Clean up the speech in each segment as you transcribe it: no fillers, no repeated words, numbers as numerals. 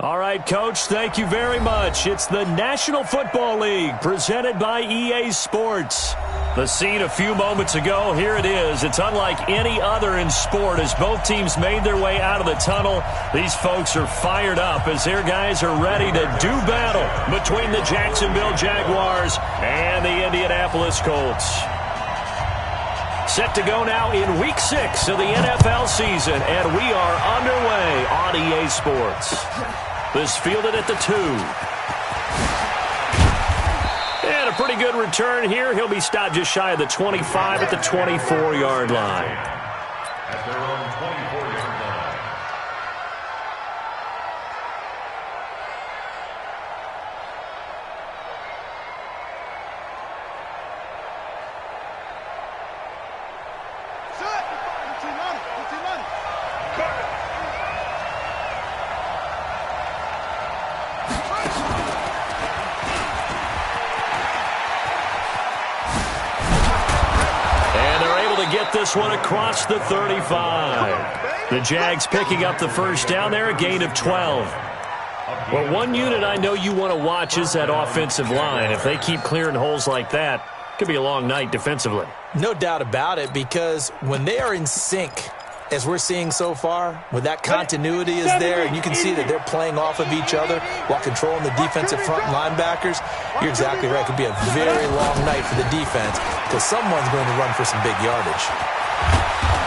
All right, Coach, thank you very much. It's the National Football League presented by EA Sports. The scene a few moments ago, here it is. It's unlike any other in sport as both teams made their way out of the tunnel. These folks are fired up as their guys are ready to do battle between the Jacksonville Jaguars and the Indianapolis Colts. Set to go now in Week 6 of the NFL season, and we are underway on EA Sports. This fielded at the 2. And a pretty good return here. He'll be stopped just shy of the 25 at the 24-yard line. At their own 24-yard line. Get this one across the 35. The Jags picking up the first down there, a gain of 12. Well, one unit I know you want to watch is that offensive line. If they keep clearing holes like that, it could be a long night defensively. No doubt about it, because when they are in sync, as we're seeing so far, when that continuity is there, and you can see that they're playing off of each other while controlling the defensive front linebackers, you're exactly right. It could be a very long night for the defense because someone's going to run for some big yardage.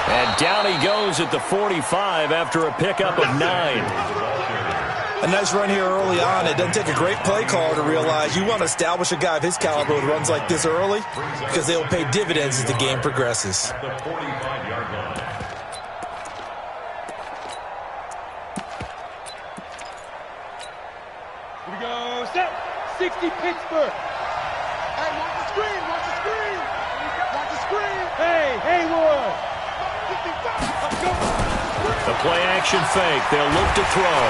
And down he goes at the 45 after a pickup of 9. A nice run here early on. It doesn't take a great play caller to realize you want to establish a guy of his caliber who runs like this early because they will pay dividends as the game progresses. The 45-yard line. Here we go. Set. 60 Pittsburgh. Hey, watch the screen. Watch the screen. Watch the screen. Hey, Hayward. The play action fake. They'll look to throw.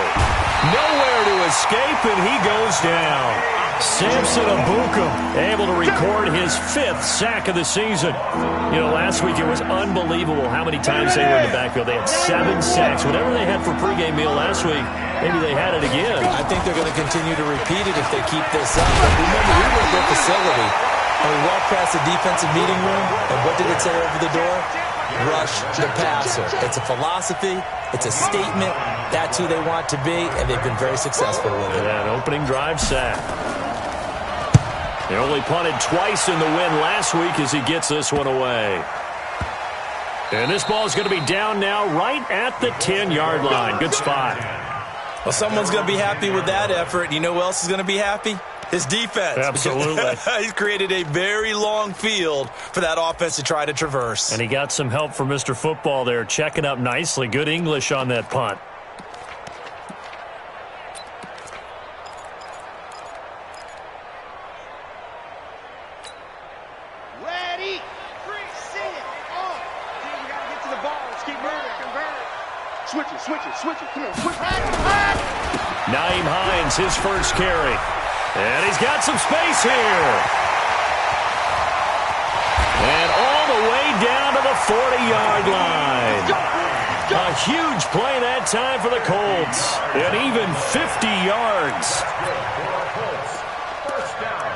Nowhere to escape, and he goes down. Samson Abuka able to record his 5th sack of the season. You know, last week it was unbelievable how many times they were in the backfield. They had 7 sacks. Whatever they had for pregame meal last week, maybe they had it again. I think they're going to continue to repeat it if they keep this up. But remember, we were at their facility, and we walked past the defensive meeting room, and what did it say over the door? Rush the passer. It's a philosophy. It's a statement. That's who they want to be, and they've been very successful with it. Yeah, an opening drive sack. They only punted twice in the win last week as he gets this one away. And this ball is going to be down now right at the 10-yard line. Good spot. Well, someone's going to be happy with that effort. You know who else is going to be happy? His defense. Absolutely. He's created a very long field for that offense to try to traverse. And he got some help from Mr. Football there, checking up nicely. Good English on that punt. Ready. Set. On. Dude, we got to get to the ball. Let's keep moving. Convert. Switch it. Come on, switch. Nyheim Hines, his first carry. And he's got some space here. And all the way down to the 40-yard line. A huge play that time for the Colts. And even 50 yards. First down.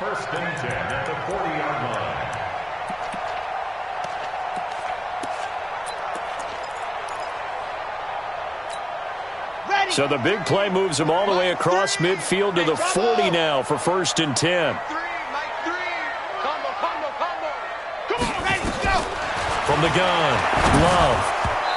1st and 10 at the 40-yard line. So the big play moves him all the way across midfield to the 40 now for 1st and 10. Combo. Come on, ready, go. From the gun, Love.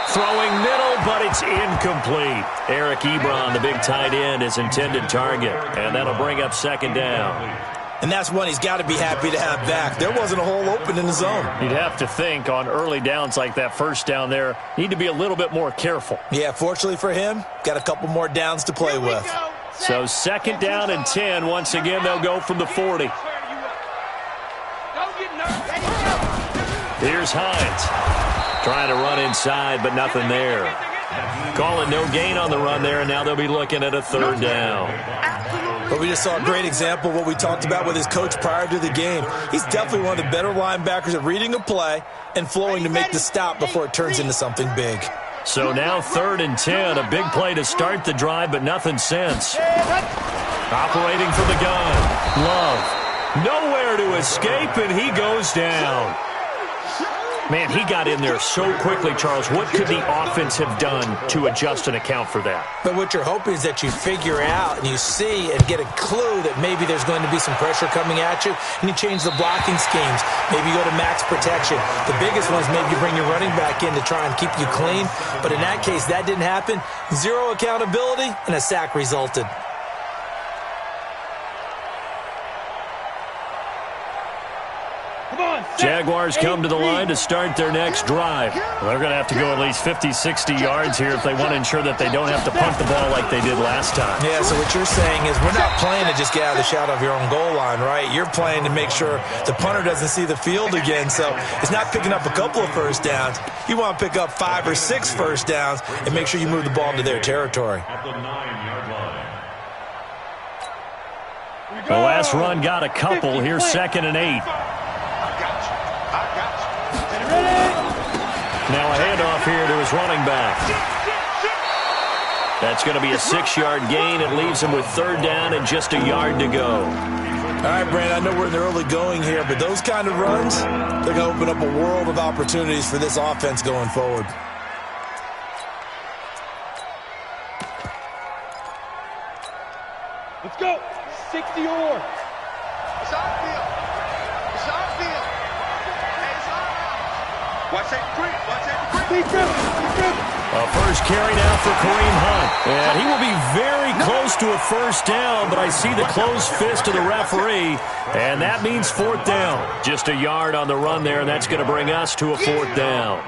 Throwing middle, but it's incomplete. Eric Ebron, the big tight end, is intended target. And that'll bring up 2nd down. And that's one he's got to be happy to have back. There wasn't a hole open in the zone. You'd have to think on early downs like that first down there, need to be a little bit more careful. Yeah, fortunately for him, got a couple more downs to play with. So 2nd down and 10. Once again, they'll go from the 40. Here's Hines. Trying to run inside, but nothing there. Calling no gain on the run there, and now they'll be looking at a 3rd down. But we just saw a great example of what we talked about with his coach prior to the game. He's definitely one of the better linebackers at reading a play and flowing to make the stop before it turns into something big. So now 3rd and 10, a big play to start the drive, but nothing since. Operating from the gun, Love. Nowhere to escape, and he goes down. Man, he got in there so quickly, Charles. What could the offense have done to adjust and account for that? But what you're hoping is that you figure out and you see and get a clue that maybe there's going to be some pressure coming at you, and you change the blocking schemes. Maybe you go to max protection. The biggest one is maybe you bring your running back in to try and keep you clean. But in that case, that didn't happen. Zero accountability, and a sack resulted. Jaguars come to the line to start their next drive. They're going to have to go at least 50, 60 yards here if they want to ensure that they don't have to punt the ball like they did last time. Yeah, so what you're saying is we're not playing to just get out of the shadow of your own goal line, right? You're playing to make sure the punter doesn't see the field again. So it's not picking up a couple of first downs. You want to pick up 5 or 6 first downs and make sure you move the ball into their territory. At the 9-yard line. The last run got a couple. Here's 2nd and 8. Now a handoff here to his running back. That's going to be a 6-yard gain. It leaves him with 3rd down and just a yard to go. All right, Brandon, I know we're in the early going here, but those kind of runs, they're going to open up a world of opportunities for this offense going forward. Let's go. 60 or. It's our field. It's our field. Hey, it's our house. Watch that creep. Watch that creep. A first carry now for Kareem Hunt. And he will be very close to a first down, but I see the closed fist of the referee, and that means 4th down. Just a yard on the run there, and that's going to bring us to a 4th down.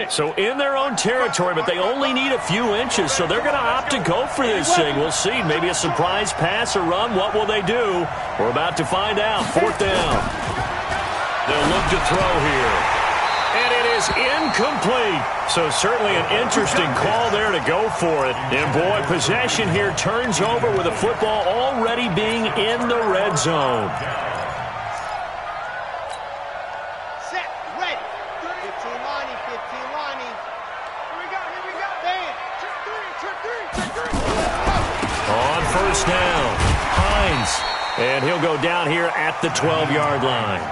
So in their own territory, but they only need a few inches, so they're going to opt to go for this thing. We'll see. Maybe a surprise pass or run. What will they do? We're about to find out. 4th down. They'll look to throw here. And it is incomplete. So certainly an interesting call there to go for it. And boy, possession here turns over with the football already being in the red zone. First down, Hines, and he'll go down here at the 12-yard line.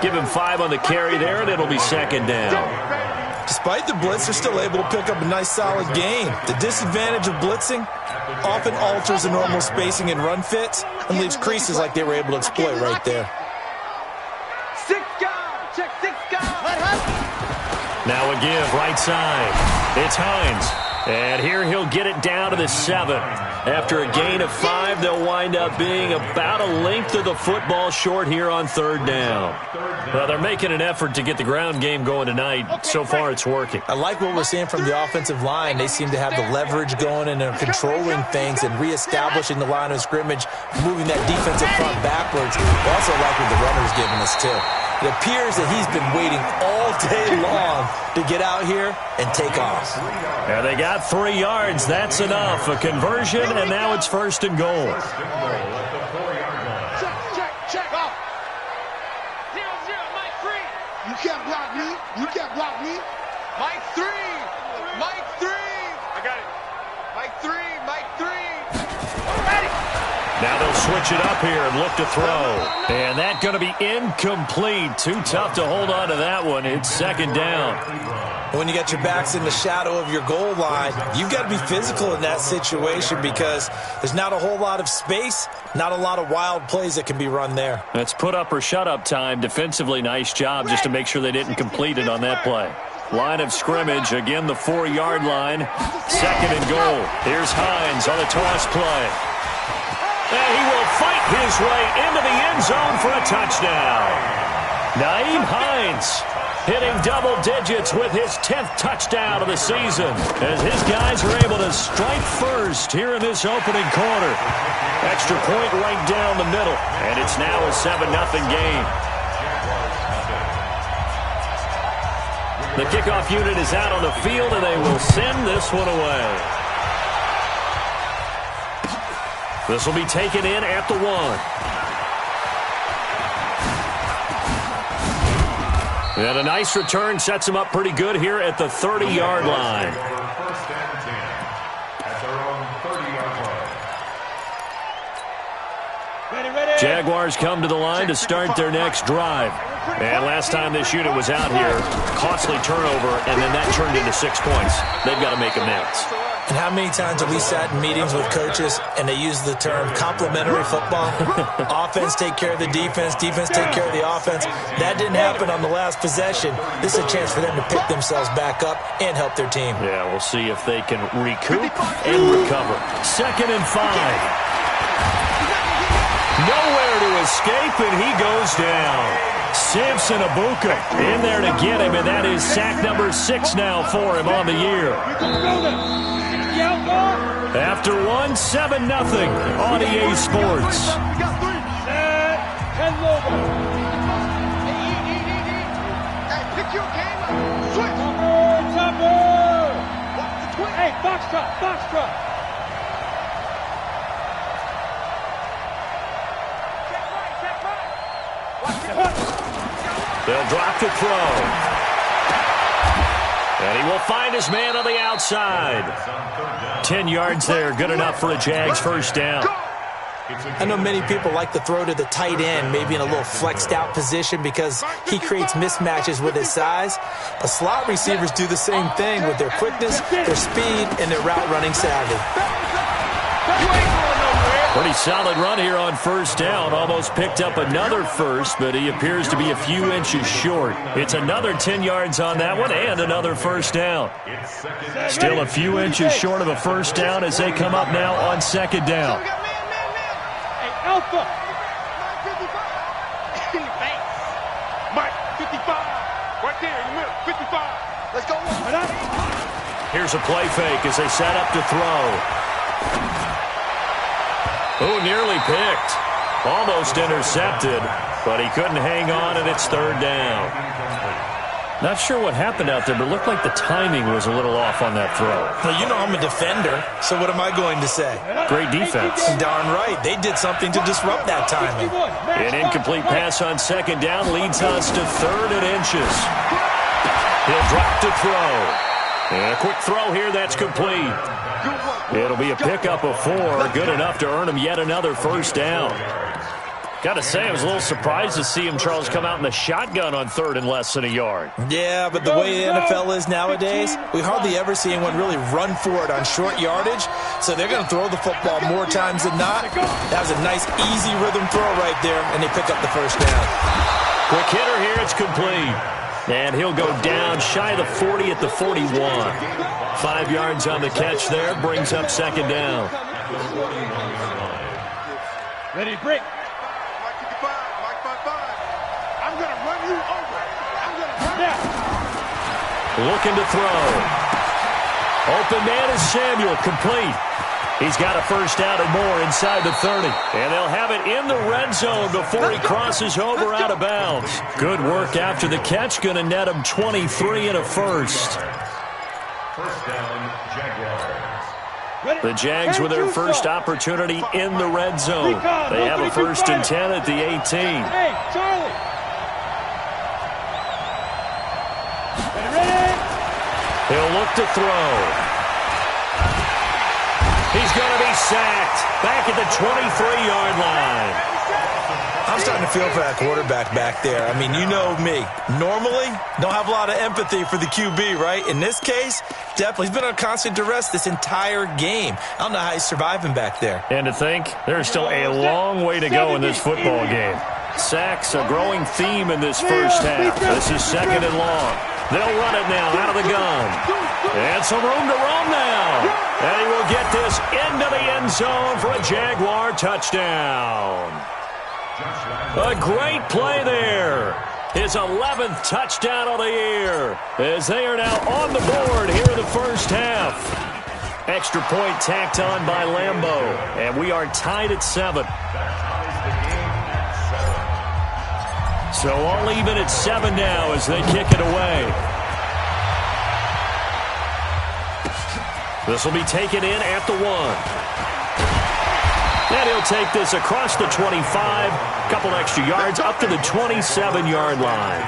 Give him 5 on the carry there, and it'll be 2nd down. Despite the blitz, they're still able to pick up a nice, solid gain. The disadvantage of blitzing often alters the normal spacing and run fits and leaves creases like they were able to exploit right there. 6 guard, check 6 guard. Now a give, right side. It's Hines. And here he'll get it down to the 7. After a gain of 5, they'll wind up being about a length of the football short here on 3rd down. Well, they're making an effort to get the ground game going tonight. So far, it's working. I like what we're seeing from the offensive line. They seem to have the leverage going and they're controlling things and reestablishing the line of scrimmage, moving that defensive front backwards. I also like what the runner's giving us, too. It appears that he's been waiting all day long to get out here and take off. Yeah, they got 3 yards. That's enough. A conversion, and now it's 1st and goal. Check. Off. 0-0, Mike 3. You can't block me. You can't block me. Mike 3. Mike 3. I got it. Mike 3. Mike 3. Ready. Now they'll switch it up here and look to throw. And that's going to be incomplete. Too tough to hold on to that one. It's 2nd down. When you got your backs in the shadow of your goal line, you've got to be physical in that situation because there's not a whole lot of space, not a lot of wild plays that can be run there. That's put up or shut up time. Defensively, nice job just to make sure they didn't complete it on that play. Line of scrimmage, again the 4-yard line. 2nd and goal. Here's Hines on the toss play. And he will fight his way into the end zone for a touchdown. Nyheim Hines hitting double digits with his 10th touchdown of the season as his guys are able to strike first here in this opening quarter. Extra point right down the middle, and it's now a 7-0 game. The kickoff unit is out on the field, and they will send this one away. This will be taken in at the 1. And a nice return sets them up pretty good here at the 30-yard line. First and 10 at their own 30-yard line. Ready. Jaguars come to the line to start their next drive. And last time this unit was out here, costly turnover, and then that turned into 6 points. They've got to make amends. And how many times have we sat in meetings with coaches and they use the term complementary football? Offense take care of the defense, defense take care of the offense. That didn't happen on the last possession. This is a chance for them to pick themselves back up and help their team. Yeah, we'll see if they can recoup and recover. 2nd and 5. Nowhere to escape, and he goes down. Samson Abuka in there to get him, and that is sack number 6 now for him on the year. After one, 7-0 on EA Sports. Pick your game up. Switch. Hey, box truck. They'll drop to throw. And he will find his man on the outside. 10 yards there, good enough for a Jags first down. I know many people like to throw to the tight end, maybe in a little flexed out position because he creates mismatches with his size. But slot receivers do the same thing with their quickness, their speed, and their route running savvy. Pretty solid run here on first down. Almost picked up another first, but he appears to be a few inches short. It's another 10 yards on that one and another first down. Still a few inches short of a first down as they come up now on second down. Hey, Alpha. Mike, 55. Right there in the middle, 55. Let's go. Here's a play fake as they set up to throw. Oh, nearly picked. Almost intercepted, but he couldn't hang on, and it's third down. Not sure what happened out there, but it looked like the timing was a little off on that throw. Well, you know I'm a defender, so what am I going to say? Great defense. Darn right. They did something to disrupt that timing. An incomplete pass on second down leads us to 3rd and inches. He'll drop to throw. And a quick throw here that's complete. It'll be a pickup of 4, good enough to earn him yet another first down. Got to say, I was a little surprised to see him, Charles, come out in the shotgun on 3rd and less than a yard. Yeah, but the way the NFL is nowadays, we hardly ever see anyone really run for it on short yardage, so they're going to throw the football more times than not. That was a nice, easy rhythm throw right there, and they pick up the first down. Quick hitter here, it's complete. And he'll go down shy of the 40 at the 41. 5 yards on the catch there, brings up second down. Ready, break. Mike 55, Mike 55. I'm going to run you over. I'm going to run you. Looking to throw. Open man is Samuel, complete. He's got a first down and more inside the 30. And they'll have it in the red zone before he crosses over out of bounds. Good work after the catch. Going to net him 23 and a first. First down, Jaguars. The Jags with their first opportunity in the red zone. They have a 1st and 10 at the 18. Hey, Charlie. Ready? He'll look to throw. He's going to be sacked back at the 23-yard line. I'm starting to feel for that quarterback back there. I mean, you know me. Normally, don't have a lot of empathy for the QB, right? In this case, definitely. He's been on constant duress this entire game. I don't know how he's surviving back there. And to think, there's still a long way to go in this football game. Sacks, a growing theme in this first half. This is 2nd and long. They'll run it now out of the gun. And some room to roam now. And he will get this into the end zone for a Jaguar touchdown. A great play there. His 11th touchdown of the year as they are now on the board here in the first half. Extra point tacked on by Lambeau. And we are tied at 7. So all even at 7 now as they kick it away. This will be taken in at the 1. And he'll take this across the 25. Couple extra yards up to the 27-yard line.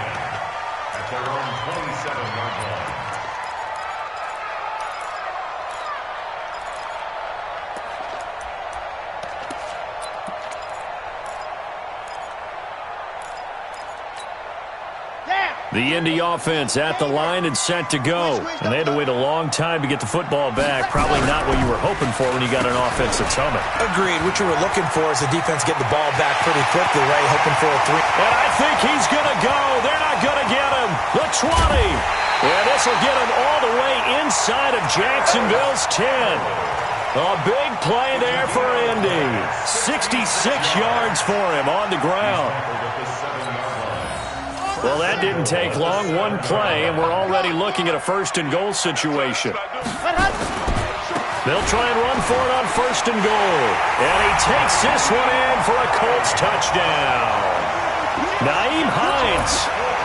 The Indy offense at the line and set to go. And they had to wait a long time to get the football back. Probably not what you were hoping for when you got an offense that's humming. Agreed. What you were looking for is the defense get the ball back pretty quickly, right? Hoping for a 3. And I think he's going to go. They're not going to get him. The 20. And this will get him all the way inside of Jacksonville's 10. A big play there for Indy. 66 yards for him on the ground. Well, that didn't take long. One play, and we're already looking at a first-and-goal situation. They'll try and run for it on first and goal. And he takes this one in for a Colts touchdown. Nyheim Hines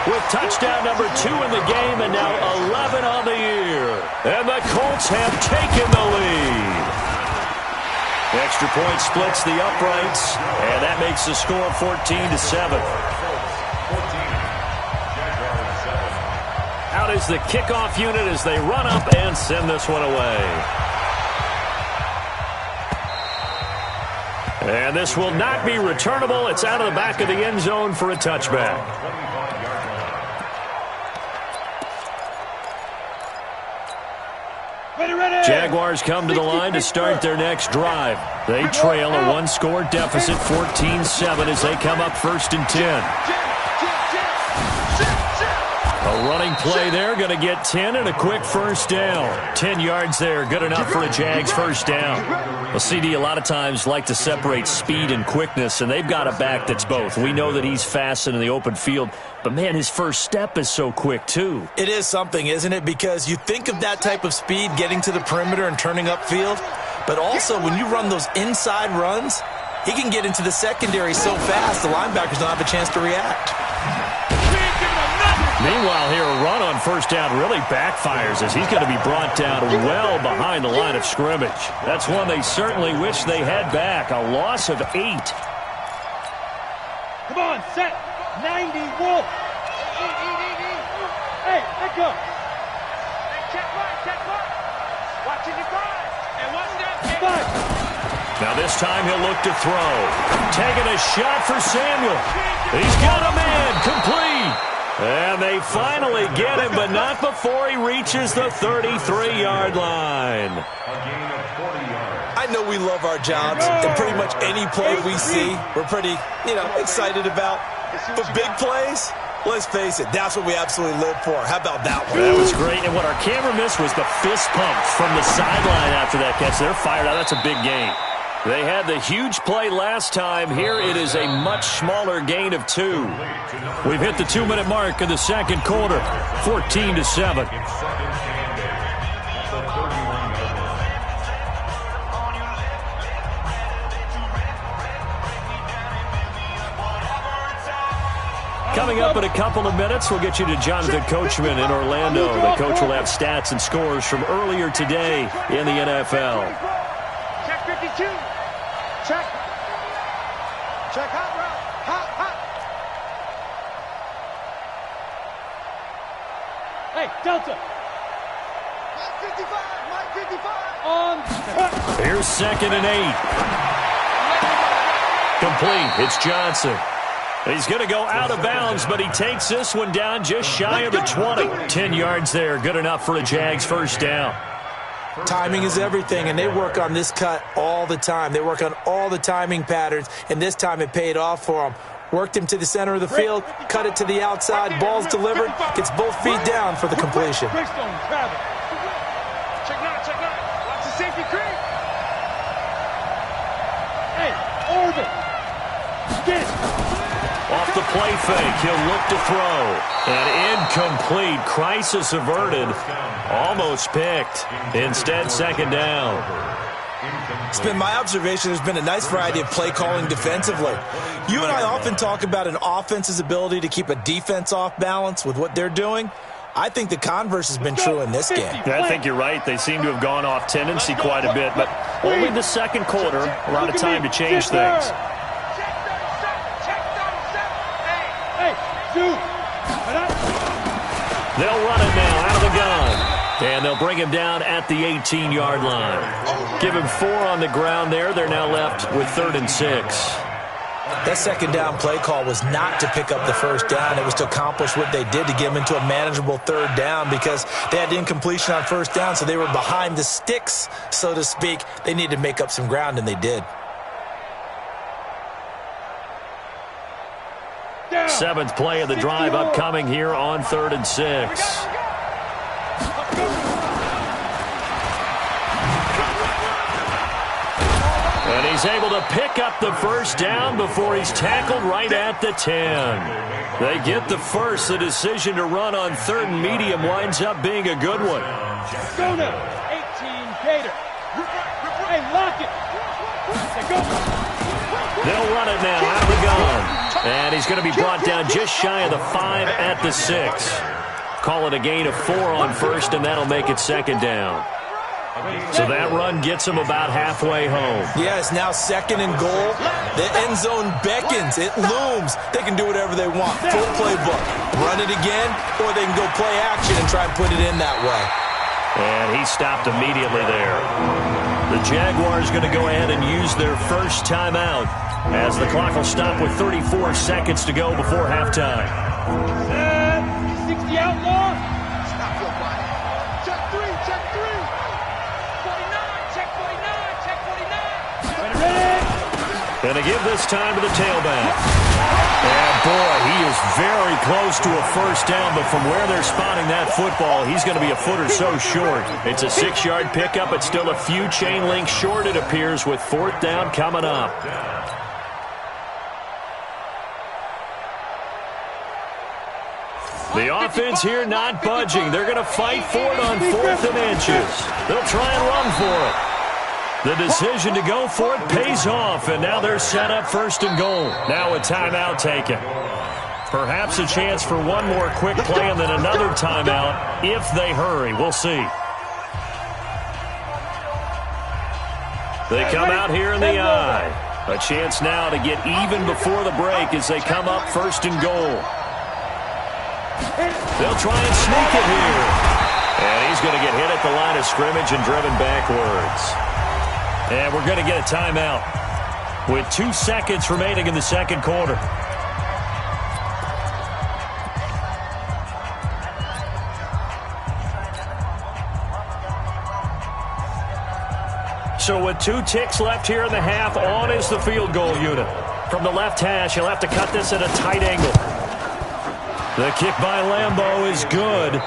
with touchdown number 2 in the game, and now 11 on the year. And the Colts have taken the lead. Extra point splits the uprights, and that makes the score 14-7. Out is the kickoff unit as they run up and send this one away. And this will not be returnable. It's out of the back of the end zone for a touchback. Jaguars come to the line to start their next drive. They trail a one-score deficit, 14-7, as they come up first and 10. A running play there, going to get 10 and a quick first down. 10 yards there, good enough for a Jags first down. Well, CD a lot of times like to separate speed and quickness, and they've got a back that's both. We know that he's fast in the open field, but, man, his first step is so quick, too. It is something, isn't it? Because you think of that type of speed getting to the perimeter and turning upfield, but also when you run those inside runs, he can get into the secondary so fast the linebackers don't have a chance to react. Meanwhile, here a run on first down really backfires as he's going to be brought down well behind the line of scrimmage. That's one they certainly wish they had back. A loss of 8. Come on, set. 90, Wolf. Hey, let go. Hey, check one. Watching your five. And watch that. Now this time he'll look to throw. Taking a shot for Samuel. He's got a man. Complete. And they finally get him, but not before he reaches the 33-yard line. I know we love our jobs, and pretty much any play we see, we're pretty, excited about. But big plays, let's face it, that's what we absolutely live for. How about that one? That was great, and what our camera missed was the fist pumps from the sideline after that catch. They're fired out. That's a big gain. They had the huge play last time. Here it is a much smaller gain of 2. We've hit the 2-minute mark of the second quarter, 14-7. Coming up in a couple of minutes, we'll get you to Jonathan Coachman in Orlando. The coach will have stats and scores from earlier today in the NFL. Check 52. Check. Check hot route. Hot. Hey, Delta. Mike 55. On. Here's 2nd and 8. Complete. It's Johnson. He's going to go out of bounds, but he takes this one down just shy of the 20. 10 yards there. Good enough for a Jags first down. Timing is everything, and they work on this cut all the time. They work on all the timing patterns, and this time it paid off for them. Worked him to the center of the field, cut it to the outside, ball's delivered, gets both feet down for the completion. Check now. Watch the safety creep. Hey, Orbit. Get it. Off the play fake, he'll look to throw. And incomplete. Crisis averted. Almost picked. Instead, 2nd down. It's been my observation there's been a nice variety of play calling defensively. You and I often talk about an offense's ability to keep a defense off balance with what they're doing. I think the converse has been true in this game. Yeah, I think you're right. They seem to have gone off tendency quite a bit, but only the second quarter. A lot of time to change things. They'll run it now out of the gun. And they'll bring him down at the 18-yard line. Give him 4 on the ground there. They're now left with 3rd and 6. That second down play call was not to pick up the first down. It was to accomplish what they did to get them into a manageable third down because they had incompletion on first down, so they were behind the sticks, so to speak. They needed to make up some ground, and they did. Seventh play of the drive upcoming here on 3rd and 6. And he's able to pick up the first down before he's tackled right at the 10. They get the first. The decision to run on 3rd and medium winds up being a good one. Go now. 18 Gator. Hey, lock it. They'll run it now out of the gun. And he's going to be brought down just shy of the 5 at the 6. Call it a gain of 4 on first, and that'll make it 2nd down. So that run gets them about halfway home. Yeah, it's now 2nd and goal. The end zone beckons. It looms. They can do whatever they want. Full playbook. Run it again, or they can go play action and try and put it in that way. And he stopped immediately there. The Jaguars going to go ahead and use their first timeout as the clock will stop with 34 seconds to go before halftime. 60 outlaw. Stop your body. Check 3, check 3. 49, check 49, check 49. Ready. Going to give this time to the tailback. And boy, he is very close to a first down, but from where they're spotting that football, he's going to be a foot or so short. It's a 6-yard pickup, but still a few chain links short, it appears, with 4th down coming up. The offense here not budging. They're going to fight for it on 4th and inches. They'll try and run for it. The decision to go for it pays off, and now they're set up 1st and goal. Now a timeout taken. Perhaps a chance for one more quick play and then another timeout if they hurry. We'll see. They come out here in the eye. A chance now to get even before the break as they come up 1st and goal. They'll try and sneak it here. And he's going to get hit at the line of scrimmage and driven backwards. And we're going to get a timeout with 2 seconds remaining in the 2nd quarter. So with 2 ticks left here in the half, on is the field goal unit. From the left hash, he'll have to cut this at a tight angle. The kick by Lambeau is good.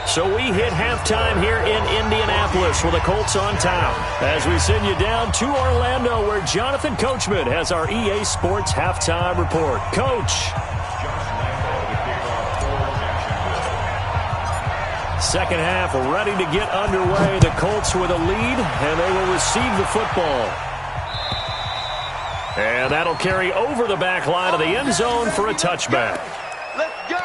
So we hit halftime here in Indianapolis with the Colts on top. As we send you down to Orlando, where Jonathan Coachman has our EA Sports halftime report. Coach. Second half ready to get underway. The Colts with a lead, and they will receive the football. And that'll carry over the back line of the end zone for a touchback. Let's go.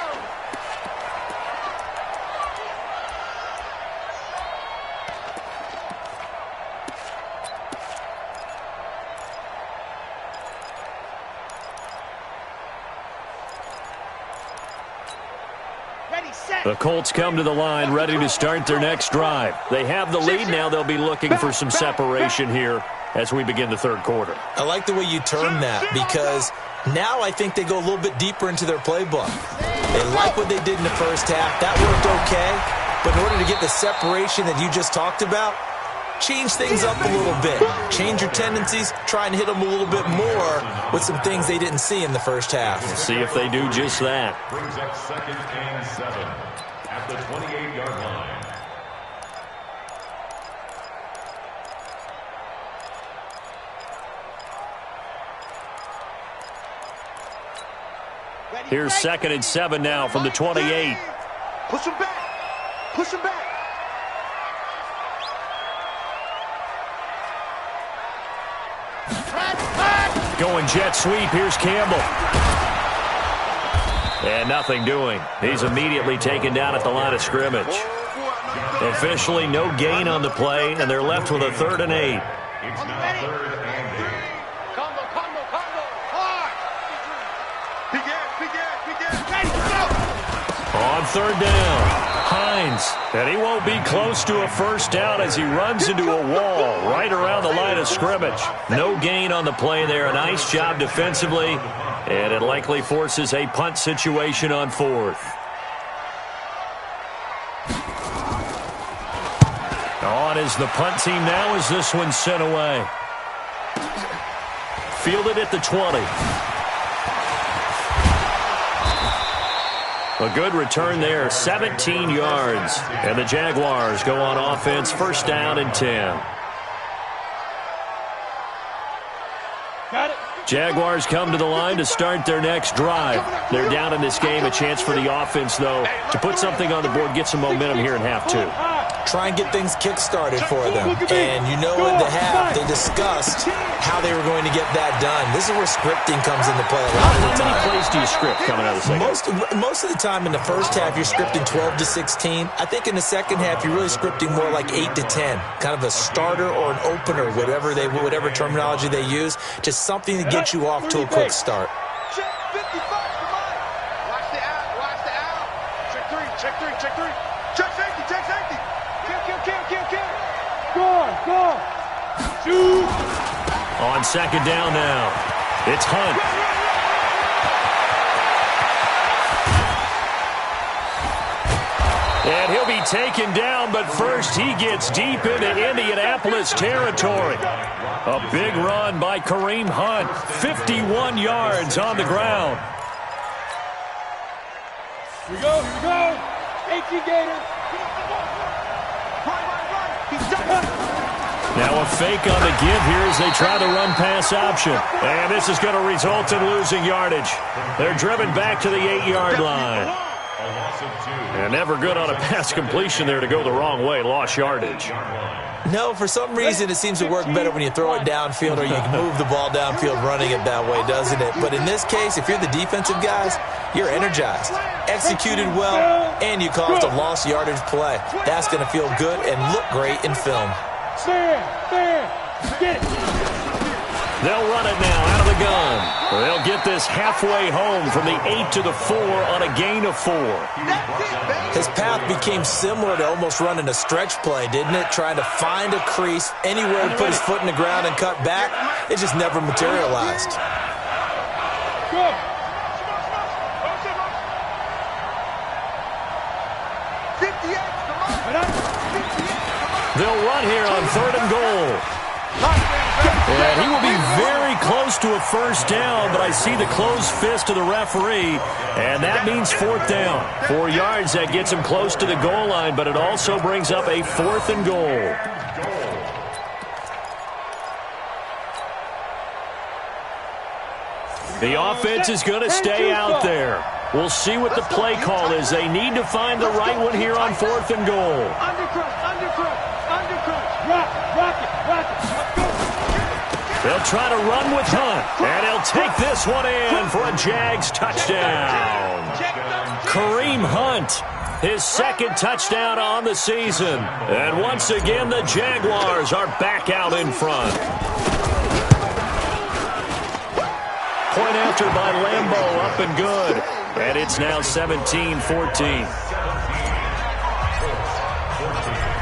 The Colts come to the line ready to start their next drive. They have the lead now. They'll be looking for some separation here as we begin the 3rd quarter. I like the way you term that because now I think they go a little bit deeper into their playbook. They like what they did in the first half. That worked okay. But in order to get the separation that you just talked about, change things up a little bit. Change your tendencies. Try and hit them a little bit more with some things they didn't see in the first half. We'll see if they do just that. Brings up 2nd and 7 at the 28-yard line. Here's 2nd and 7 now from the 28. Push him back. Push him back. Going jet sweep. Here's Campbell. And nothing doing. He's immediately taken down at the line of scrimmage. Officially no gain on the play, and they're left with a 3rd and 8. It's now 3rd and 8. Combo. Hard. Begin. On 3rd down. Hines, and he won't be close to a first down as he runs into a wall right around the line of scrimmage. No gain on the play there. A nice job defensively, and it likely forces a punt situation on 4th. On is the punt team now as this one's sent away. Fielded at the 20. A good return there, 17 yards. And the Jaguars go on offense, first down and 10. Got it. Jaguars come to the line to start their next drive. They're down in this game. A chance for the offense, though, to put something on the board, get some momentum here in half 2. Try and get things kick-started for them. And you know at the half, they discussed how they were going to get that done. This is where scripting comes into play a lot of the time. How many plays do you script coming out of the second? Most of the time in the first half, you're scripting 12 to 16. I think in the second half, you're really scripting more like 8 to 10. Kind of a starter or an opener, whatever terminology they use. Just something to get you off to a quick start. Check 55 for mine. Watch the out. Watch the out. Check 3. Check 3. Check 3. Check safety. Check safety. Kill. Go. Shoot. On second down now, it's Hunt. And he'll be taken down, but first he gets deep into Indianapolis territory. A big run by Kareem Hunt, 51 yards on the ground. Here we go. 18 Gators. Now a fake on the give here as they try the run-pass option. And this is going to result in losing yardage. They're driven back to the 8-yard line. And never good on a pass completion there to go the wrong way. Lost yardage. No, for some reason it seems to work better when you throw it downfield or you can move the ball downfield running it that way, doesn't it? But in this case, if you're the defensive guys, you're energized, executed well, and you caused a lost yardage play. That's going to feel good and look great in film. Stand. Get it. They'll run it now out of the gun. They'll get this halfway home from the 8 to the 4 on a gain of 4. His path became similar to almost running a stretch play, didn't it? Trying to find a crease, anywhere to put his foot in the ground and cut back. It just never materialized. Go. They'll run here on 3rd and goal. And he will be very close to a first down, but I see the closed fist of the referee, and that means 4th down. 4 yards, that gets him close to the goal line, but it also brings up a 4th and goal. The offense is going to stay out there. We'll see what the play call is. They need to find the right one here on 4th and goal. Undercrunch. Rock it. They'll try to run with Hunt, and he'll take this one in for a Jags touchdown. Kareem Hunt, his 2nd touchdown on the season. And once again, the Jaguars are back out in front. Point after by Lambeau, up and good. And it's now 17-14.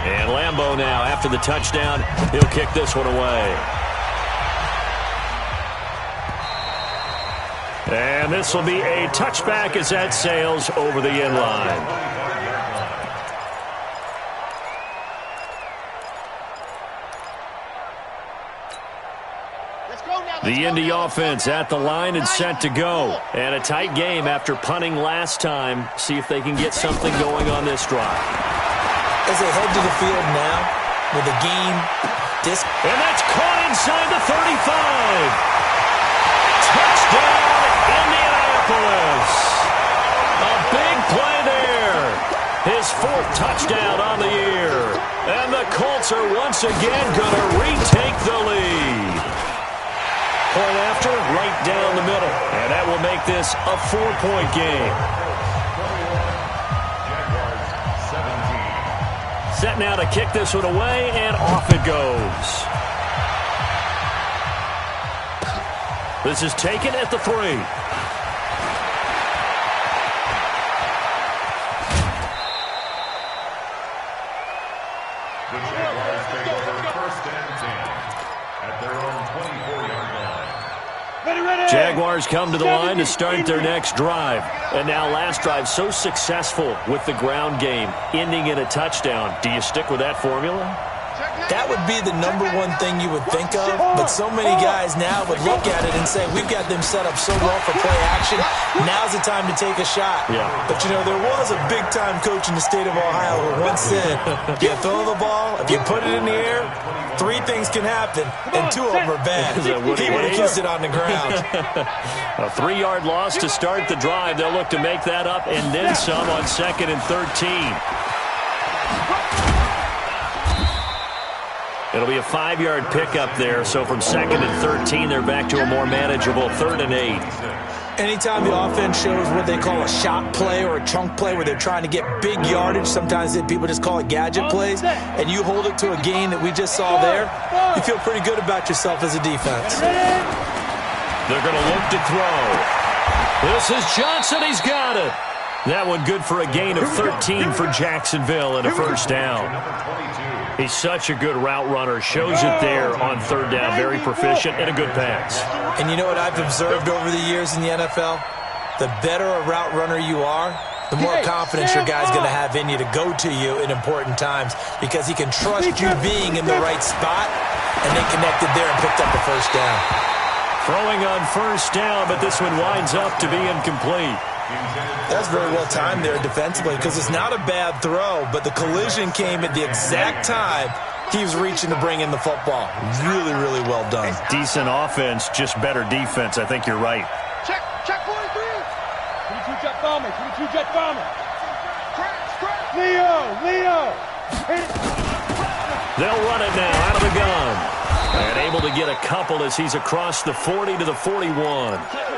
And Lambeau now, after the touchdown, he'll kick this one away. And this will be a touchback as that sails over the end line. The Indy offense at the line and set to go. And a tight game after punting last time. See if they can get something going on this drive. As they head to the field now with a game. And that's caught inside the 35. Touchdown, Indianapolis. A big play there. His 4th touchdown on the year. And the Colts are once again going to retake the lead. Point after, right down the middle. And that will make this a 4-point game. Set now to kick this one away, and off it goes. This is taken at the 3. Jaguars come to the line to start their next drive. And now last drive so successful with the ground game, ending in a touchdown. Do you stick with that formula? That would be the number one thing you would think of, but so many guys now would look at it and say, we've got them set up so well for play action, now's the time to take a shot. Yeah. But, you know, there was a big-time coach in the state of Ohio who once said, you throw the ball, if you put it in the air, 3 things can happen, and 2 of them are bad. He would have kissed it on the ground. A 3-yard loss to start the drive. They'll look to make that up and then some on 2nd and 13. It'll be a 5-yard pickup there, so from 2nd and 13, they're back to a more manageable 3rd and 8. Anytime the offense shows what they call a shot play or a chunk play where they're trying to get big yardage, sometimes people just call it gadget plays, and you hold it to a gain that we just saw there, you feel pretty good about yourself as a defense. They're going to look to throw. This is Johnson. He's got it. That one good for a gain of 13 for Jacksonville and a first down. He's such a good route runner. Shows it there on 3rd down. Very proficient and a good pass. And you know what I've observed over the years in the NFL? The better a route runner you are, the more confidence your guy's going to have in you to go to you in important times because he can trust you being in the right spot, and they connected there and picked up the first down. Throwing on first down, but this one winds up to be incomplete. That's very well timed there defensively because it's not a bad throw, but the collision came at the exact time he was reaching to bring in the football. Really, really well done. Decent offense, just better defense. I think you're right. Check 43. 22 jet bomber, 22 jet bomber. Leo. They'll run it now out of the gun. And able to get a couple as he's across the 40 to the 41.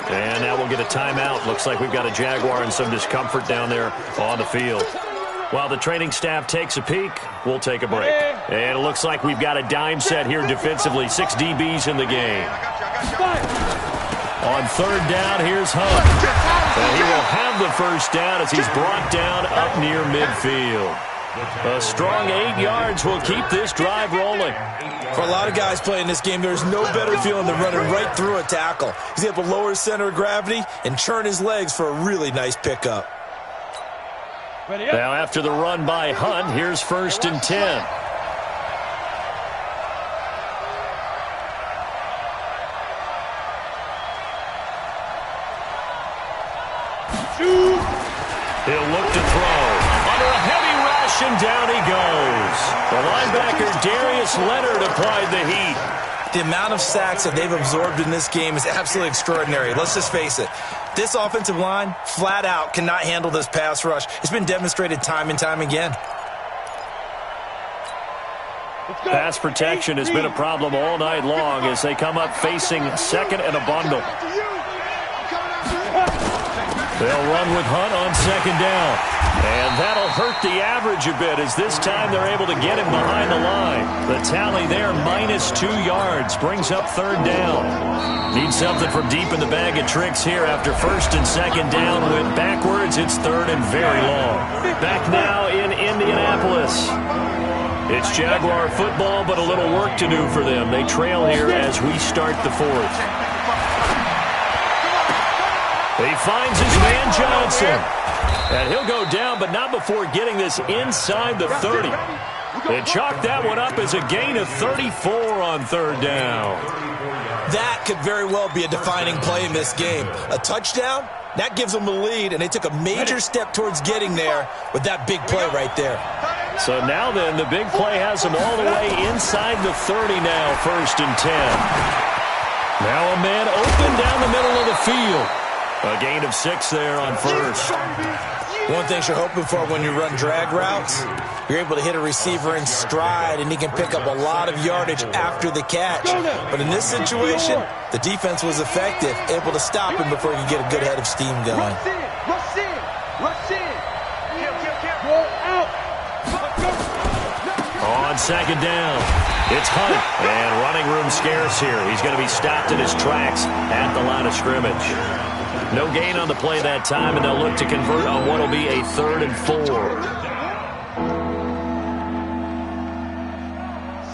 And now we'll get a timeout. Looks like we've got a Jaguar in some discomfort down there on the field. While the training staff takes a peek, we'll take a break. And it looks like we've got a dime set here defensively. 6 DBs in the game. On 3rd down, here's Hunt. And he will have the first down as he's brought down up near midfield. A strong 8 yards will keep this drive rolling. For a lot of guys playing this game, there's no better feeling than running right through a tackle. He's able to lower his center of gravity and churn his legs for a really nice pickup. Now after the run by Hunt, here's 1st and 10. He'll look to throw. Under a heavy rush, and down he goes. The linebacker, Darius Leonard, applied the heat. The amount of sacks that they've absorbed in this game is absolutely extraordinary. Let's just face it. This offensive line, flat out, cannot handle this pass rush. It's been demonstrated time and time again. Pass protection has been a problem all night long as they come up facing 2nd and a bundle. They'll run with Hunt on 2nd down. And that'll hurt the average a bit as this time they're able to get him behind the line. The tally there, -2 yards, brings up 3rd down. Need something from deep in the bag of tricks here after 1st and 2nd down. Went backwards, it's 3rd and very long. Back now in Indianapolis. It's Jaguar football, but a little work to do for them. They trail here as we start the 4th. He finds his man Johnson. And he'll go down, but not before getting this inside the 30. They chalked that one up as a gain of 34 on 3rd down. That could very well be a defining play in this game. A touchdown, that gives them the lead, and they took a major step towards getting there with that big play right there. So now then, the big play has them all the way inside the 30 now, 1st and 10. Now a man open down the middle of the field. A gain of 6 there on 1st. One thing you're hoping for when you run drag routes, you're able to hit a receiver in stride, and he can pick up a lot of yardage after the catch. But in this situation, the defense was effective, able to stop him before he could get a good head of steam going. Rush in. Go out. On 2nd down, it's Hunt. And running room scarce here. He's going to be stopped in his tracks at the line of scrimmage. No gain on the play that time, and they'll look to convert on what will be a 3rd and 4.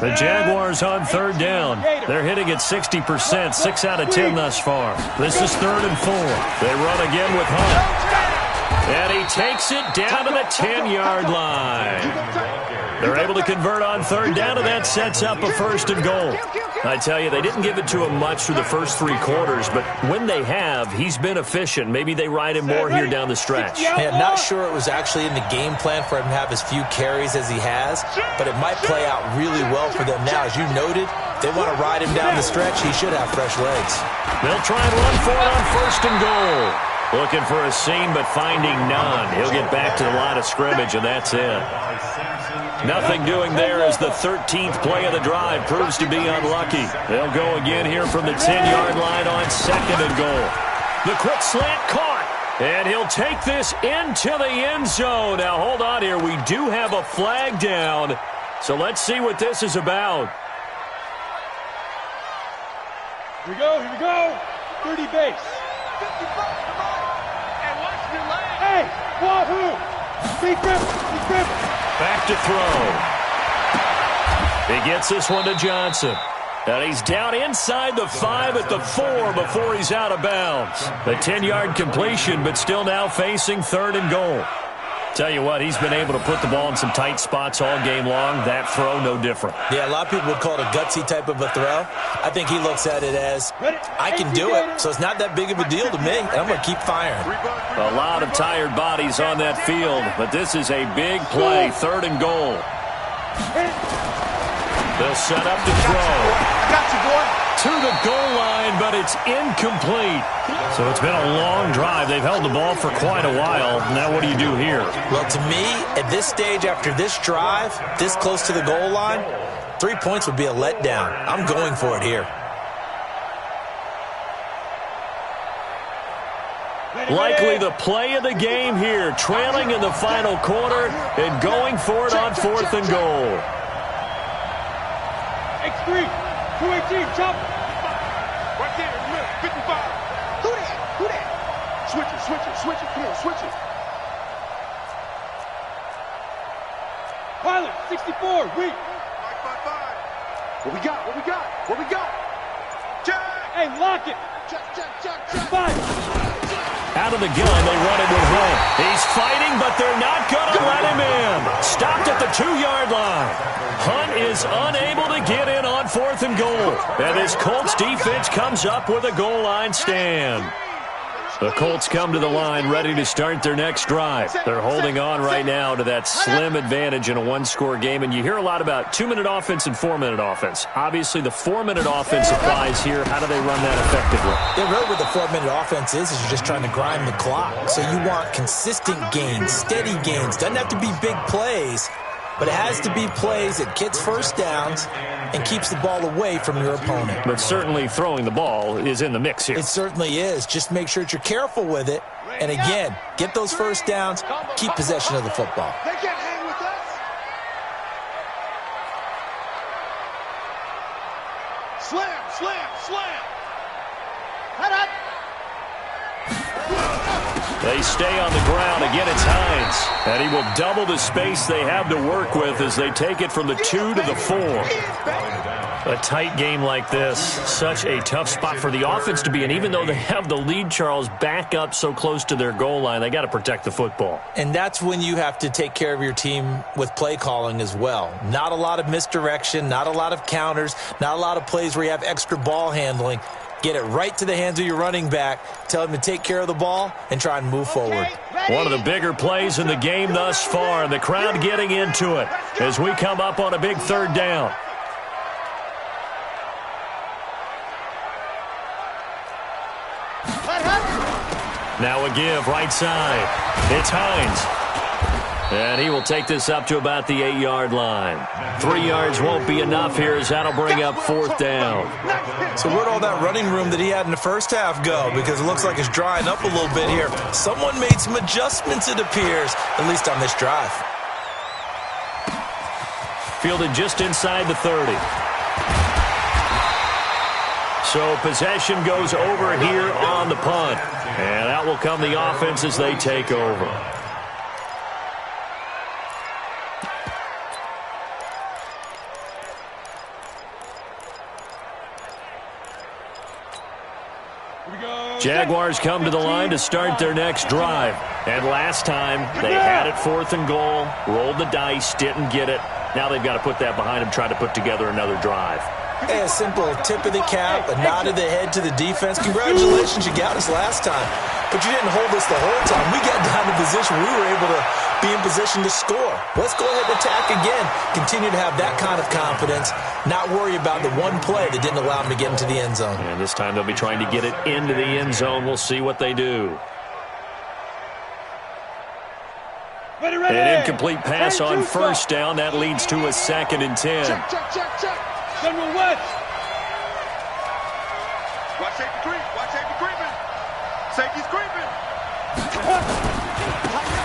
The Jaguars on third down. They're hitting at 60%, 6 out of 10 thus far. This is 3rd and 4. They run again with Hunt. And he takes it down to the 10-yard line. They're able to convert on third down, and that sets up a 1st and goal. I tell you, they didn't give it to him much through the first 3 quarters, but when they have, he's been efficient. Maybe they ride him more here down the stretch. Yeah, not sure it was actually in the game plan for him to have as few carries as he has, but it might play out really well for them now. As you noted, they want to ride him down the stretch. He should have fresh legs. They'll try and run for it on 1st and goal. Looking for a seam, but finding none. He'll get back to the line of scrimmage, and that's it. Nothing doing there as the 13th play of the drive proves to be unlucky. They'll go again here from the 10-yard line on 2nd and goal. The quick slant caught, and he'll take this into the end zone. Now, hold on here. We do have a flag down, so let's see what this is about. Here we go, here we go. 30 base. 55, come on. And watch your leg. Hey, wahoo! Big grip, big grip. Back to throw. He gets this one to Johnson. And he's down inside the 5 at the 4 before he's out of bounds. The 10-yard completion, but still now facing 3rd and goal. Tell you what, he's been able to put the ball in some tight spots all game long. That throw, no different. Yeah, a lot of people would call it a gutsy type of a throw. I think he looks at it as, I can do it, so it's not that big of a deal to me, and I'm going to keep firing. A lot of tired bodies on that field, but this is a big play, 3rd and goal. They'll set up to throw. I got you, boy. To the goal line, but it's incomplete. So it's been a long drive. They've held the ball for quite a while. Now what do you do here? Well, to me, at this stage after this drive, this close to the goal line, 3 points would be a letdown. I'm going for it here. Likely the play of the game here, trailing in the final quarter and going for it on 4th and goal. X3, 218, chop. Right there in the middle, 55. Who that? Switch it. Come on, switch it. Pilot, 64, weak. 5. What we got? Check. Hey, lock it. Check. 5. Out of the gun, they run it with Hunt. He's fighting, but they're not going to let him in. Stopped at the 2-yard line. Hunt is unable to get in on 4th and goal. And this Colts defense comes up with a goal line stand. The Colts come to the line ready to start their next drive. They're holding on right now to that slim advantage in a 1-score game. And you hear a lot about 2-minute offense and 4-minute offense. Obviously, the 4-minute offense applies here. How do they run that effectively? Yeah, really what the 4-minute offense is you're just trying to grind the clock. So you want consistent gains, steady gains. Doesn't have to be big plays, but it has to be plays that gets first downs and keeps the ball away from your opponent. But certainly throwing the ball is in the mix here. It certainly is. Just make sure that you're careful with it. And again, get those first downs, keep possession of the football. They can't hang with us. Slam. Head up. They stay on the ground. Again, it's Hines. And he will double the space they have to work with as they take it from the 2 to the 4. A tight game like this, such a tough spot for the offense to be in. Even though they have the lead, Charles, back up so close to their goal line, they got to protect the football. And that's when you have to take care of your team with play calling as well. Not a lot of misdirection, not a lot of counters, not a lot of plays where you have extra ball handling. Get it right to the hands of your running back. Tell him to take care of the ball and try and move forward. One of the bigger plays in the game thus far, and the crowd getting into it as we come up on a big 3rd down. Now a give, right side. It's Hines. And he will take this up to about the 8-yard line. 3 yards won't be enough here as that'll bring up 4th down. So where'd all that running room that he had in the first half go? Because it looks like it's drying up a little bit here. Someone made some adjustments, it appears, at least on this drive. Fielded just inside the 30. So possession goes over here on the punt. And out will come the offense as they take over. Jaguars come to the line to start their next drive. And last time, they had it 4th and goal, rolled the dice, didn't get it. Now they've got to put that behind them, try to put together another drive. Hey, a simple tip of the cap, a nod of the head to the defense. Congratulations, you got us last time. But you didn't hold us the whole time. We got down to position. We were able to be in position to score. Let's go ahead and attack again. Continue to have that kind of confidence. Not worry about the one play that didn't allow them to get into the end zone. And this time they'll be trying to get it into the end zone. We'll see what they do. An incomplete pass on first down. That leads to a 2nd and 10. Check. General West. Watch safety creep. Watch safety creeping. Safety's creeping.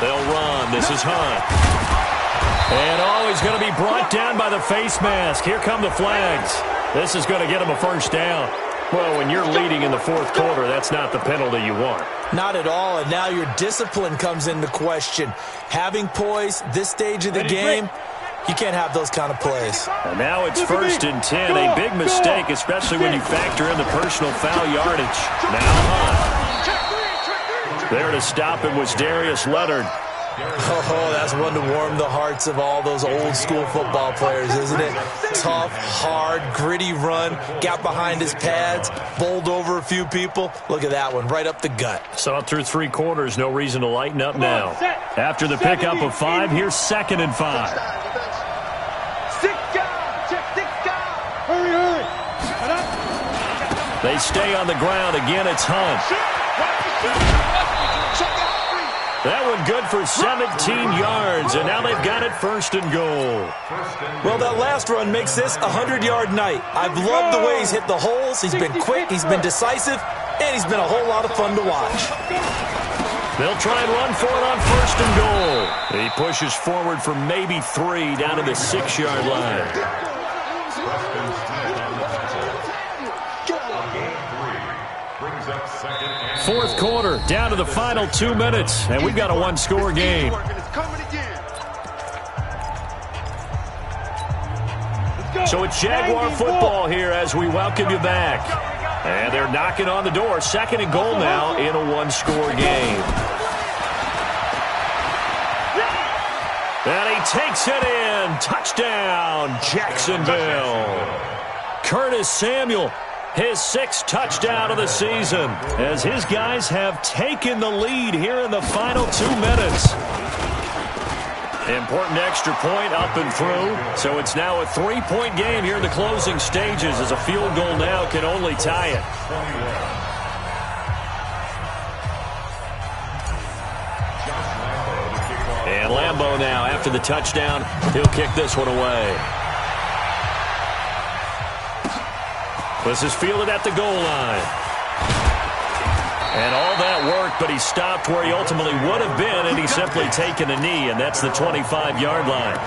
They'll run. This is Hunt. And he's going to be brought down by the face mask. Here come the flags. This is going to get him a first down. Well, when you're leading in the 4th quarter, that's not the penalty you want. Not at all, and now your discipline comes into question. Having poise this stage of the game, you can't have those kind of plays. And now it's 1st and 10. A big mistake, especially when you factor in the personal foul yardage. Now Hunt. There to stop him was Darius Leonard. Oh, that's one to warm the hearts of all those old-school football players, isn't it? Tough, hard, gritty run, got behind his pads, bowled over a few people. Look at that one, right up the gut. Saw it through 3 quarters, no reason to lighten up now. After the pickup of 5, here's 2nd and 5. Hurry. They stay on the ground. Again, it's Hunt. That one good for 17 yards, and now they've got it 1st and goal. Well, that last run makes this a 100-yard night. I've loved the way he's hit the holes. He's been quick, he's been decisive, and he's been a whole lot of fun to watch. They'll try and run for it on 1st and goal. He pushes forward for maybe 3 down to the 6-yard line. 4th quarter, down to the final 2 minutes, and we've got a 1-score game. So it's Jaguar football here as we welcome you back. And they're knocking on the door. 2nd and goal now in a 1-score game. And he takes it in. Touchdown, Jacksonville. Curtis Samuel, his 6th touchdown of the season, as his guys have taken the lead here in the final 2 minutes. Important extra point up and through, so it's now a 3-point game here in the closing stages, as a field goal now can only tie it. And Lambeau now, after the touchdown, he'll kick this one away. This is fielded at the goal line. And all that work, but he stopped where he ultimately would have been, and he's simply taken a knee, and that's the 25-yard line.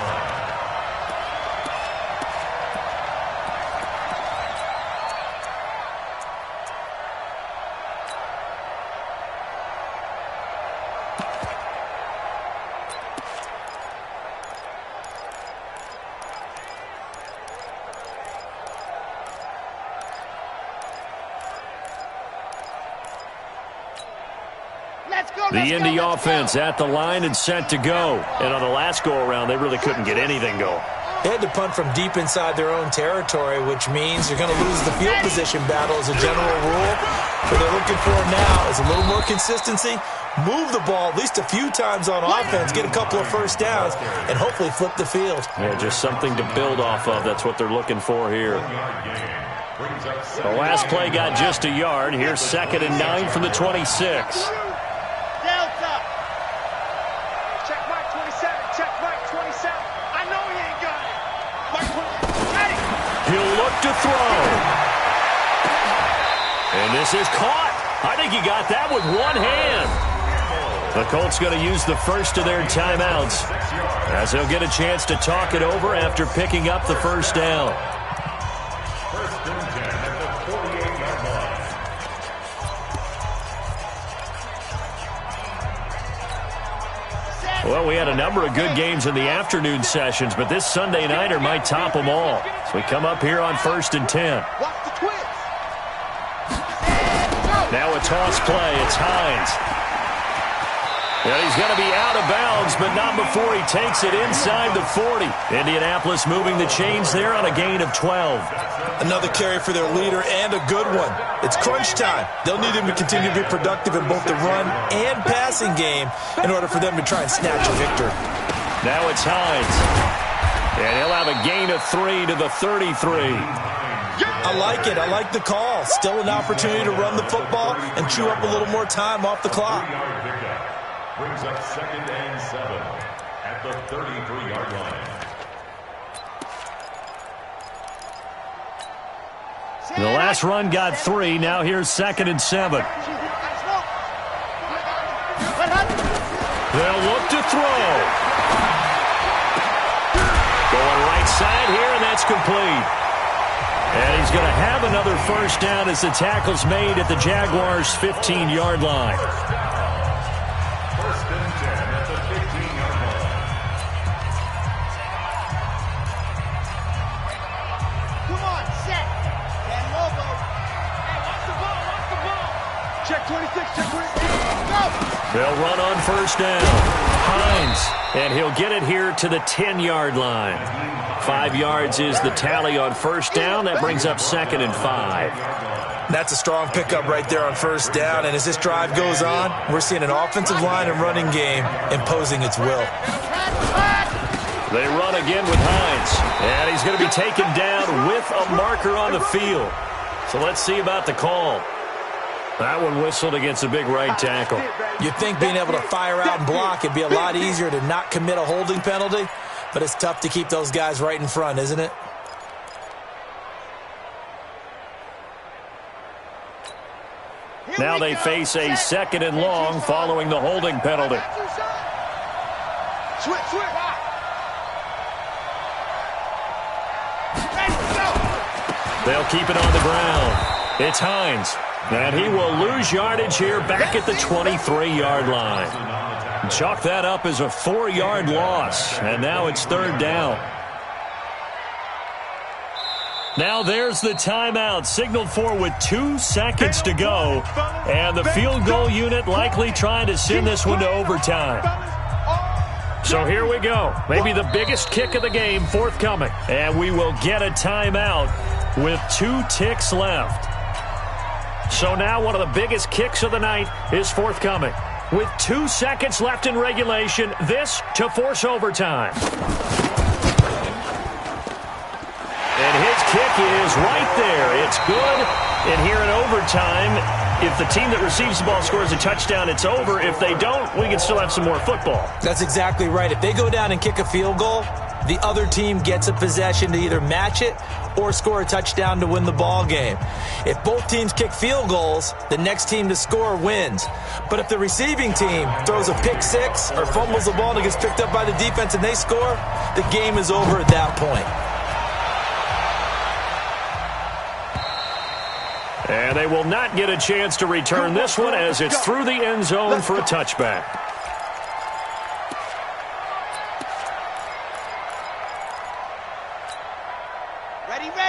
The Indy offense at the line and set to go. And on the last go-around, they really couldn't get anything going. They had to punt from deep inside their own territory, which means you're going to lose the field position battle as a general rule. What they're looking for now is a little more consistency, move the ball at least a few times on offense, get a couple of first downs, and hopefully flip the field. Yeah, just something to build off of. That's what they're looking for here. The last play got just a yard. Here's 2nd and 9 from the 26. He'll look to throw. And this is caught. I think he got that with one hand. The Colts going to use the first of their timeouts, as they'll get a chance to talk it over after picking up the first down. 1st and 10 at the 48-yard line. Well, we had a number of good games in the afternoon sessions, but this Sunday nighter might top them all. So we come up here on 1st and 10. Now a toss play. It's Hines. And he's going to be out of bounds, but not before he takes it inside the 40. Indianapolis moving the chains there on a gain of 12. Another carry for their leader and a good one. It's crunch time. They'll need him to continue to be productive in both the run and passing game in order for them to try and snatch a victory. Now it's Hines. And he'll have a gain of 3 to the 33. I like it. I like the call. Still an opportunity to run the football and chew up a little more time off the clock. Brings up 2nd and 7 at the 33-yard line. The last run got 3. Now here's 2nd and 7. They'll look to throw. Going right side here, and that's complete. And he's going to have another first down as the tackle's made at the Jaguars' 15-yard line. First and 10 at the 15-yard line. Come on, set. And Lobo. Hey, watch the ball, watch the ball. Check 26, check 26. Go. They'll run on first down. Hines, and he'll get it here to the 10-yard line. 5 yards is the tally on first down. That brings up 2nd and 5. That's a strong pickup right there on first down. And as this drive goes on, we're seeing an offensive line and running game imposing its will. They run again with Hines. And he's going to be taken down with a marker on the field. So let's see about the call. That one whistled against a big right tackle. You'd think being able to fire out and block, it'd be a lot easier to not commit a holding penalty. But it's tough to keep those guys right in front, isn't it? Now they face a 2nd and long following the holding penalty. Switch, switch. They'll keep it on the ground. It's Hines. And he will lose yardage here back at the 23-yard line. Chalk that up as a 4-yard loss. And now it's 3rd down. Now there's the timeout signaled for with 2 seconds to go. And the field goal unit likely trying to send this one to overtime. So here we go. Maybe the biggest kick of the game forthcoming. And we will get a timeout with 2 ticks left. So now one of the biggest kicks of the night is forthcoming. With 2 seconds left in regulation, this to force overtime. And his kick is right there. It's good. And here in overtime, if the team that receives the ball scores a touchdown, it's over. If they don't, we can still have some more football. That's exactly right. If they go down and kick a field goal, the other team gets a possession to either match it or score a touchdown to win the ball game. If both teams kick field goals, the next team to score wins. But if the receiving team throws a pick six or fumbles the ball and it gets picked up by the defense and they score, the game is over at that point. And they will not get a chance to return this one as it's through the end zone for a touchback.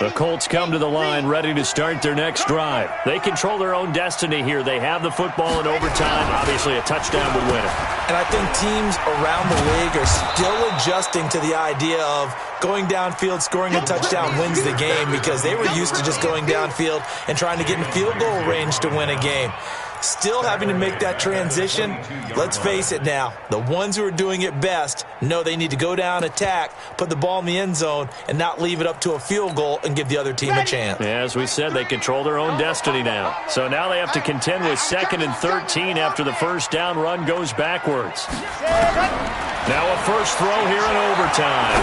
The Colts come to the line ready to start their next drive. They control their own destiny here. They have the football in overtime. Obviously, a touchdown would win it. And I think teams around the league are still adjusting to the idea of going downfield, scoring a touchdown wins the game because they were used to just going downfield and trying to get in field goal range to win a game. Still having to make that transition. Let's face it now, the ones who are doing it best know they need to go down, attack, put the ball in the end zone, and not leave it up to a field goal and give the other team a chance. Yeah, as we said, they control their own destiny now. So now they have to contend with 2nd and 13 after the first down run goes backwards. Now a first throw here in overtime.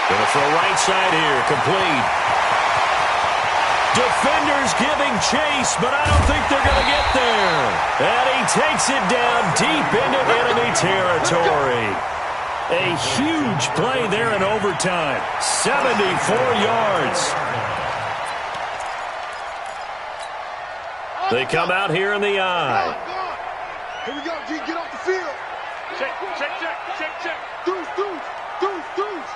Gonna throw right side here, complete. Defenders giving chase, but I don't think they're going to get there. And he takes it down deep into enemy territory. A huge play there in overtime. 74 yards. They come out here in the eye. Here we go, G. Get off the field. Check, check, check, check, check. Deuce, deuce, deuce, deuce.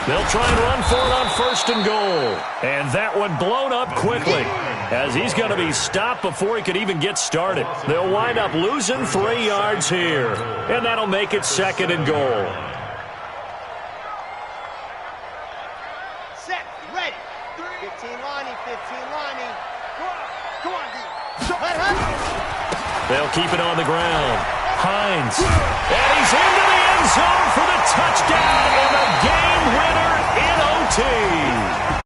They'll try and run for it on first and goal. And that one blown up quickly, as he's going to be stopped before he could even get started. They'll wind up losing 3 yards here, and that'll make it second and goal. Set, ready. 15 Lonnie, 15 Lonnie. Come on, D. They'll keep it on the ground. Hines. And he's into the end zone for the touchdown and a game winner in OT.